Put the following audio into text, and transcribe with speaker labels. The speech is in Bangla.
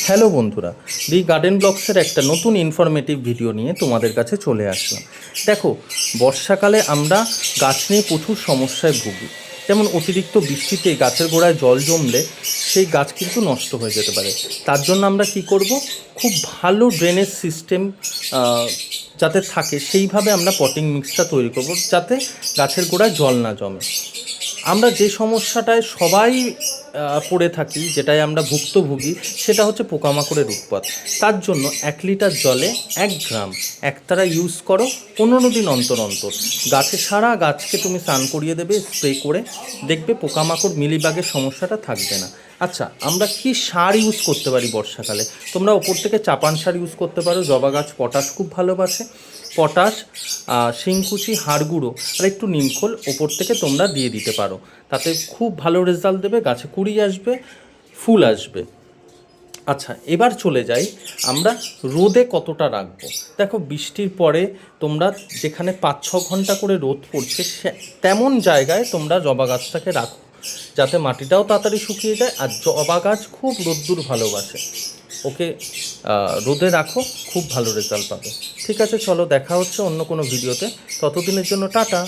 Speaker 1: হ্যালো বন্ধুরা, দি গার্ডেন ব্লগসের একটা নতুন ইনফরমেটিভ ভিডিও নিয়ে তোমাদের কাছে চলে আসলাম। দেখো, বর্ষাকালে আমরা গাছ নিয়ে প্রচুর সমস্যায় ভুগি। যেমন অতিরিক্ত বৃষ্টিতে গাছের গোড়ায় জল জমলে সেই গাছ কিন্তু নষ্ট হয়ে যেতে পারে। তার জন্য আমরা কি করব, খুব ভালো ড্রেনেজ সিস্টেম যাতে থাকে সেইভাবে আমরা পটিং মিক্সটা তৈরি করব, যাতে গাছের গোড়ায় জল না জমে। আমরা যে সমস্যাটায় সবাই পড়ে থাকি, যেটায় আমরা ভুক্তভোগী, সেটা হচ্ছে পোকামাকড়ের উৎপাত। তার জন্য 1 লিটার জলে 1 গ্রাম একতারা ইউজ করো 15 দিন অন্তর অন্তর। সারা গাছকে তুমি স্নান করিয়ে দেবে স্প্রে করে, দেখবে পোকামাকড় মিলিবাগের সমস্যাটা থাকবে না। আচ্ছা, আমরা কি সার ইউজ করতে পারি বর্ষাকালে? তোমরা ওপর থেকে চাপান সার ইউজ করতে পারো। জবা গাছ পটাশ খুব ভালোবাসে। পটাশ, শিংকুচি, হাড় গুঁড়ো আর একটু নিমখোল ওপর থেকে তোমরা দিয়ে দিতে পারো। তাতে খুব ভালো রেজাল্ট দেবে, গাছে কুড়ি আসবে, ফুল আসবে। আচ্ছা, এবার চলে যাই আমরা রোদে কতটা রাখবো। দেখো, বৃষ্টির পরে তোমরা যেখানে 5-6 ঘন্টা করে রোদ পড়ছে তেমন জায়গায় তোমরা জবা গাছটাকে রাখো, যাতে মাটিটাও তাড়াতাড়ি শুকিয়ে যায়। আর জবা গাছ খুব রোদ্দুর ভালোবাসে, ওকে রোদে রাখো, খুব ভালো রেজাল্ট পাবে। ঠিক আছে, চলো দেখা হচ্ছে অন্য কোনো ভিডিওতে। ততদিনের জন্য টাটা।